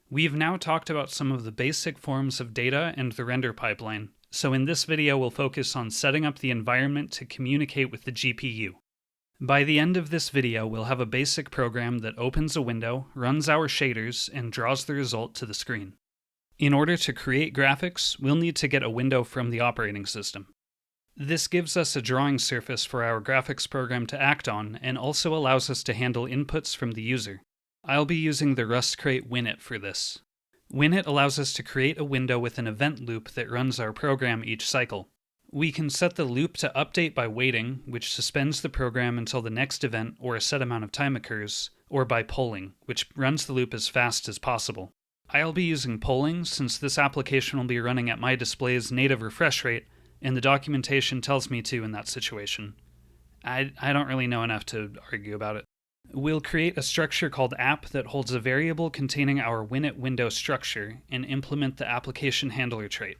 We've now talked about some of the basic forms of data and the render pipeline, so in this video we'll focus on setting up the environment to communicate with the GPU. By the end of this video, we'll have a basic program that opens a window, runs our shaders, and draws the result to the screen. In order to create graphics, we'll need to get a window from the operating system. This gives us a drawing surface for our graphics program to act on, and also allows us to handle inputs from the user. I'll be using the Rust crate Winit for this. Winit allows us to create a window with an event loop that runs our program each cycle. We can set the loop to update by waiting, which suspends the program until the next event or a set amount of time occurs, or by polling, which runs the loop as fast as possible. I'll be using polling since this application will be running at my display's native refresh rate, and the documentation tells me to in that situation. I don't really know enough to argue about it. We'll create a structure called app that holds a variable containing our Winit window structure and implement the application handler trait.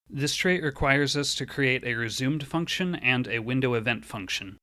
This trait requires us to create a resumed function and a window event function.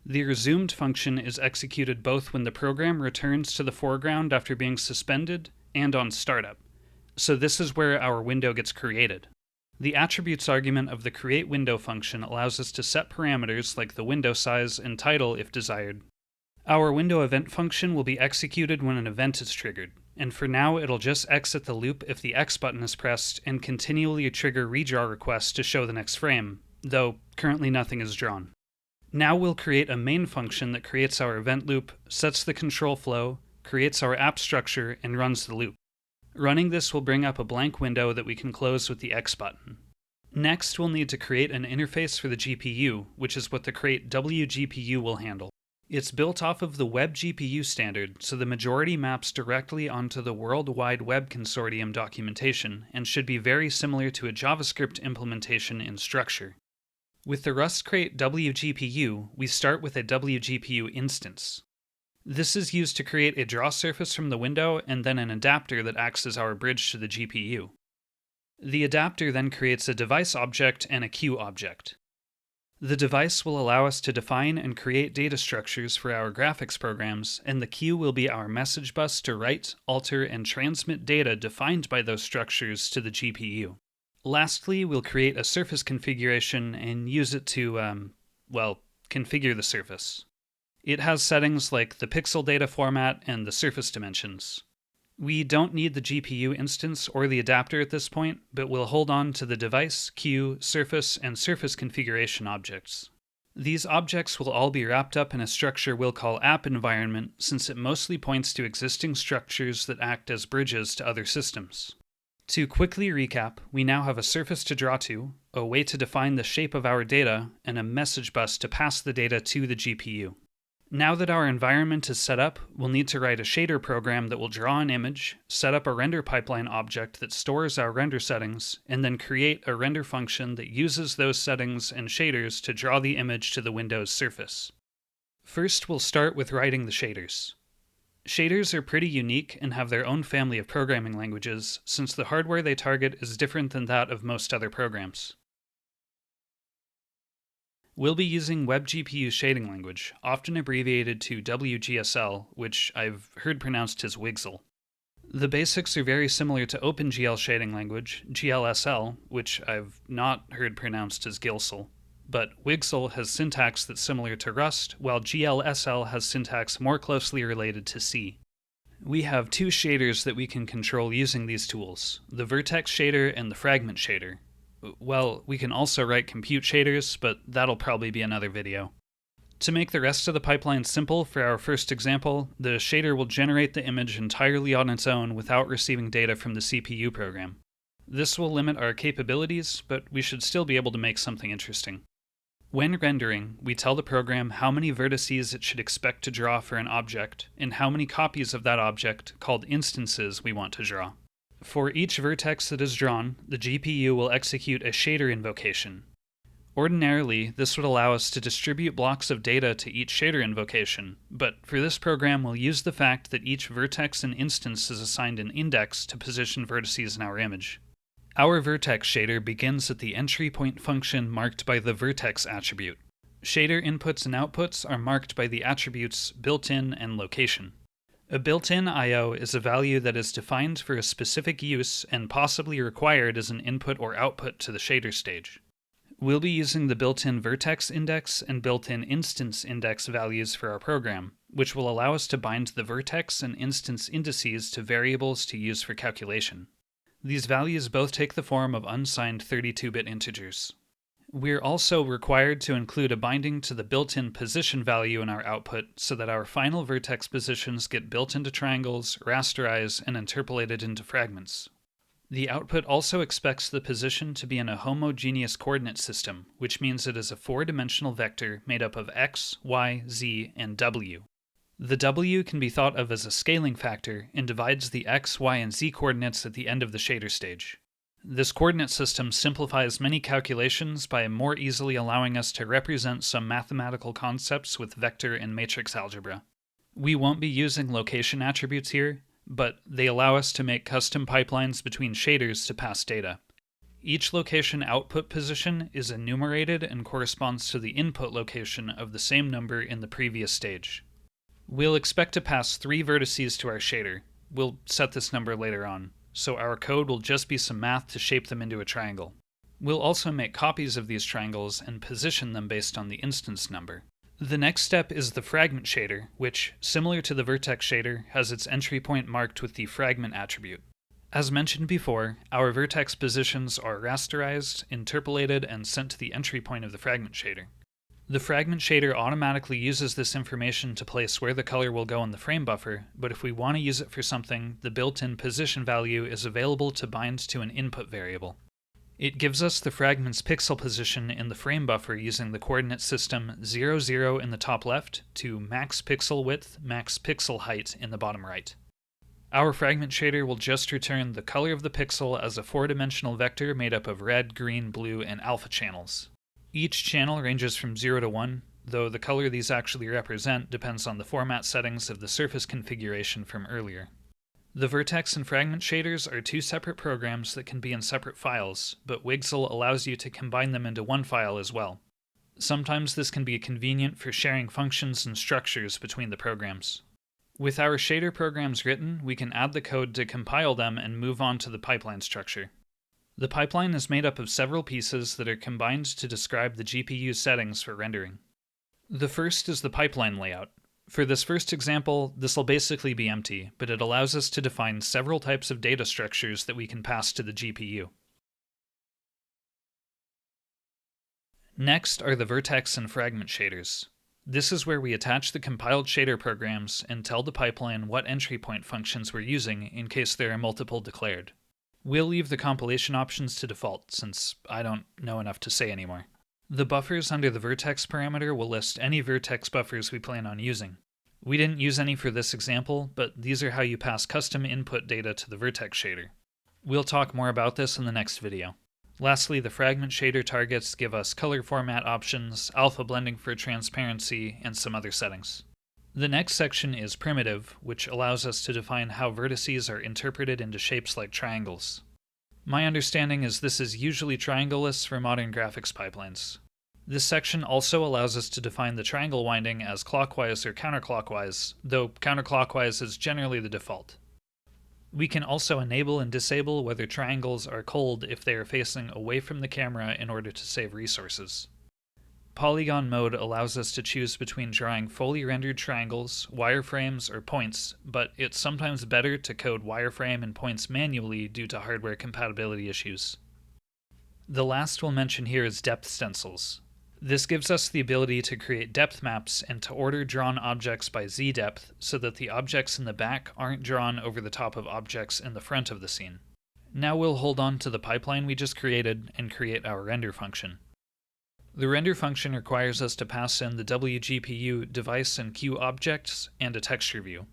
The resumed function is executed both when the program returns to the foreground after being suspended and on startup. So this is where our window gets created. The attributes argument of the create window function allows us to set parameters like the window size and title if desired. Our window event function will be executed when an event is triggered, and for now it'll just exit the loop if the X button is pressed and continually trigger redraw requests to show the next frame, though currently nothing is drawn. Now we'll create a main function that creates our event loop, sets the control flow, creates our app structure, and runs the loop. Running this will bring up a blank window that we can close with the X button. Next, we'll need to create an interface for the GPU, which is what the crate WGPU will handle. It's built off of the WGPU standard, so the majority maps directly onto the World Wide Web Consortium documentation and should be very similar to a JavaScript implementation in structure. With the Rust crate WGPU, we start with a WGPU instance. This is used to create a draw surface from the window and then an adapter that acts as our bridge to the GPU. The adapter then creates a device object and a queue object. The device will allow us to define and create data structures for our graphics programs, and the queue will be our message bus to write, alter, and transmit data defined by those structures to the GPU. Lastly, we'll create a surface configuration and use it to, configure the surface. It has settings like the pixel data format and the surface dimensions. We don't need the GPU instance or the adapter at this point, but we'll hold on to the device, queue, surface, and surface configuration objects. These objects will all be wrapped up in a structure we'll call AppEnvironment, since it mostly points to existing structures that act as bridges to other systems. To quickly recap, we now have a surface to draw to, a way to define the shape of our data, and a message bus to pass the data to the GPU. Now that our environment is set up, we'll need to write a shader program that will draw an image, set up a RenderPipeline object that stores our render settings, and then create a render function that uses those settings and shaders to draw the image to the window's surface. First, we'll start with writing the shaders. Shaders are pretty unique and have their own family of programming languages, since the hardware they target is different than that of most other programs. We'll be using WebGPU shading language, often abbreviated to WGSL, which I've heard pronounced as WGSL. The basics are very similar to OpenGL shading language, GLSL, which I've not heard pronounced as GILSL, but WGSL has syntax that's similar to Rust, while GLSL has syntax more closely related to C. We have two shaders that we can control using these tools, the vertex shader and the fragment shader. Well, we can also write compute shaders, but that'll probably be another video. To make the rest of the pipeline simple for our first example, the shader will generate the image entirely on its own without receiving data from the CPU program. This will limit our capabilities, but we should still be able to make something interesting. When rendering, we tell the program how many vertices it should expect to draw for an object, and how many copies of that object, called instances, we want to draw. For each vertex that is drawn, the GPU will execute a shader invocation. Ordinarily, this would allow us to distribute blocks of data to each shader invocation, but for this program we'll use the fact that each vertex and instance is assigned an index to position vertices in our image. Our vertex shader begins at the entry point function marked by the vertex attribute. Shader inputs and outputs are marked by the attributes built-in and location. A built-in I/O is a value that is defined for a specific use and possibly required as an input or output to the shader stage. We'll be using the built-in vertex index and built-in instance index values for our program, which will allow us to bind the vertex and instance indices to variables to use for calculation. These values both take the form of unsigned 32-bit integers. We're also required to include a binding to the built-in position value in our output so that our final vertex positions get built into triangles, rasterized, and interpolated into fragments. The output also expects the position to be in a homogeneous coordinate system, which means it is a 4-dimensional vector made up of x, y, z, and w. The w can be thought of as a scaling factor and divides the x, y, and z coordinates at the end of the shader stage. This coordinate system simplifies many calculations by more easily allowing us to represent some mathematical concepts with vector and matrix algebra. We won't be using location attributes here, but they allow us to make custom pipelines between shaders to pass data. Each location output position is enumerated and corresponds to the input location of the same number in the previous stage. We'll expect to pass 3 vertices to our shader. We'll set this number later on, so our code will just be some math to shape them into a triangle. We'll also make copies of these triangles and position them based on the instance number. The next step is the fragment shader, which, similar to the vertex shader, has its entry point marked with the fragment attribute. As mentioned before, our vertex positions are rasterized, interpolated, and sent to the entry point of the fragment shader. The fragment shader automatically uses this information to place where the color will go in the frame buffer, but if we want to use it for something, the built-in position value is available to bind to an input variable. It gives us the fragment's pixel position in the frame buffer using the coordinate system 0, 0 in the top left to max pixel width, max pixel height in the bottom right. Our fragment shader will just return the color of the pixel as a 4-dimensional vector made up of red, green, blue, and alpha channels. Each channel ranges from 0 to 1, though the color these actually represent depends on the format settings of the surface configuration from earlier. The vertex and fragment shaders are 2 separate programs that can be in separate files, but WGSL allows you to combine them into one file as well. Sometimes this can be convenient for sharing functions and structures between the programs. With our shader programs written, we can add the code to compile them and move on to the pipeline structure. The pipeline is made up of several pieces that are combined to describe the GPU settings for rendering. The first is the pipeline layout. For this first example, this will basically be empty, but it allows us to define several types of data structures that we can pass to the GPU. Next are the vertex and fragment shaders. This is where we attach the compiled shader programs and tell the pipeline what entry point functions we're using in case there are multiple declared. We'll leave the compilation options to default, since I don't know enough to say anymore. The buffers under the vertex parameter will list any vertex buffers we plan on using. We didn't use any for this example, but these are how you pass custom input data to the vertex shader. We'll talk more about this in the next video. Lastly, the fragment shader targets give us color format options, alpha blending for transparency, and some other settings. The next section is primitive, which allows us to define how vertices are interpreted into shapes like triangles. My understanding is this is usually triangleless for modern graphics pipelines. This section also allows us to define the triangle winding as clockwise or counterclockwise, though counterclockwise is generally the default. We can also enable and disable whether triangles are cold if they are facing away from the camera in order to save resources. Polygon mode allows us to choose between drawing fully rendered triangles, wireframes, or points, but it's sometimes better to code wireframe and points manually due to hardware compatibility issues. The last we'll mention here is depth stencils. This gives us the ability to create depth maps and to order drawn objects by z-depth so that the objects in the back aren't drawn over the top of objects in the front of the scene. Now we'll hold on to the pipeline we just created and create our render function. The render function requires us to pass in the WGPU device and queue objects and a texture view.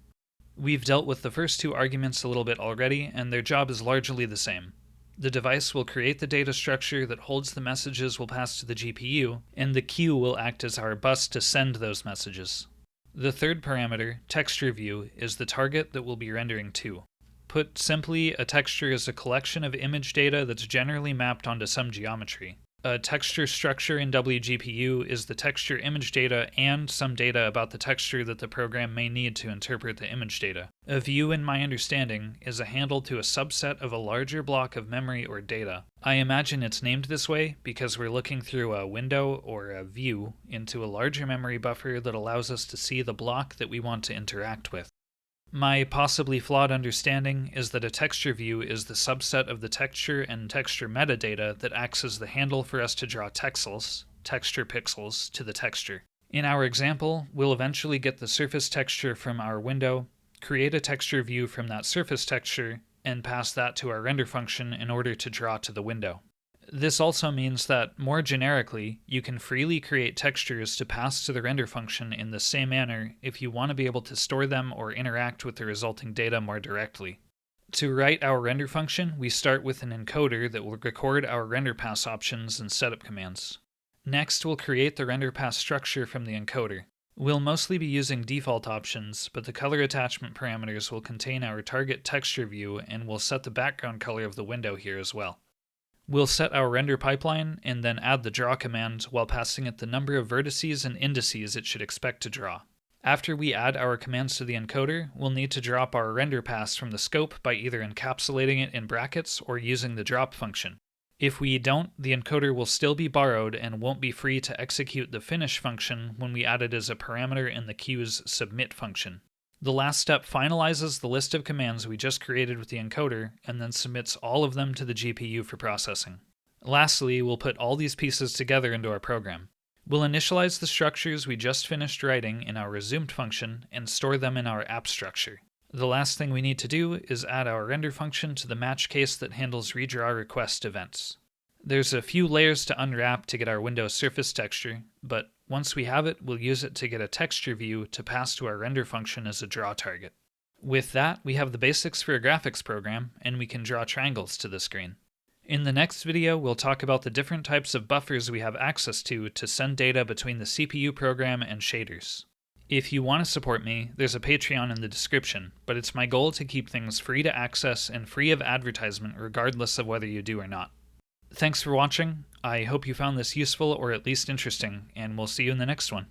We've dealt with the first 2 arguments a little bit already, and their job is largely the same. The device will create the data structure that holds the messages we'll pass to the GPU, and the queue will act as our bus to send those messages. The third parameter, texture view, is the target that we'll be rendering to. Put simply, a texture is a collection of image data that's generally mapped onto some geometry. A texture structure in WGPU is the texture image data and some data about the texture that the program may need to interpret the image data. A view, in my understanding, is a handle to a subset of a larger block of memory or data. I imagine it's named this way because we're looking through a window or a view into a larger memory buffer that allows us to see the block that we want to interact with. My possibly flawed understanding is that a texture view is the subset of the texture and texture metadata that acts as the handle for us to draw texels, texture pixels, to the texture. In our example, we'll eventually get the surface texture from our window, create a texture view from that surface texture, and pass that to our render function in order to draw to the window. This also means that, more generically, you can freely create textures to pass to the render function in the same manner if you want to be able to store them or interact with the resulting data more directly. To write our render function, we start with an encoder that will record our render pass options and setup commands. Next, we'll create the render pass structure from the encoder. We'll mostly be using default options, but the color attachment parameters will contain our target texture view, and we'll set the background color of the window here as well. We'll set our render pipeline and then add the draw command while passing it the number of vertices and indices it should expect to draw. After we add our commands to the encoder, we'll need to drop our render pass from the scope by either encapsulating it in brackets or using the drop function. If we don't, the encoder will still be borrowed and won't be free to execute the finish function when we add it as a parameter in the queue's submit function. The last step finalizes the list of commands we just created with the encoder and then submits all of them to the GPU for processing. Lastly, we'll put all these pieces together into our program. We'll initialize the structures we just finished writing in our resumed function and store them in our app structure. The last thing we need to do is add our render function to the match case that handles redraw request events. There's a few layers to unwrap to get our window surface texture, but once we have it, we'll use it to get a texture view to pass to our render function as a draw target. With that, we have the basics for a graphics program, and we can draw triangles to the screen. In the next video, we'll talk about the different types of buffers we have access to send data between the CPU program and shaders. If you want to support me, there's a Patreon in the description, but it's my goal to keep things free to access and free of advertisement regardless of whether you do or not. Thanks for watching. I hope you found this useful or at least interesting, and we'll see you in the next one.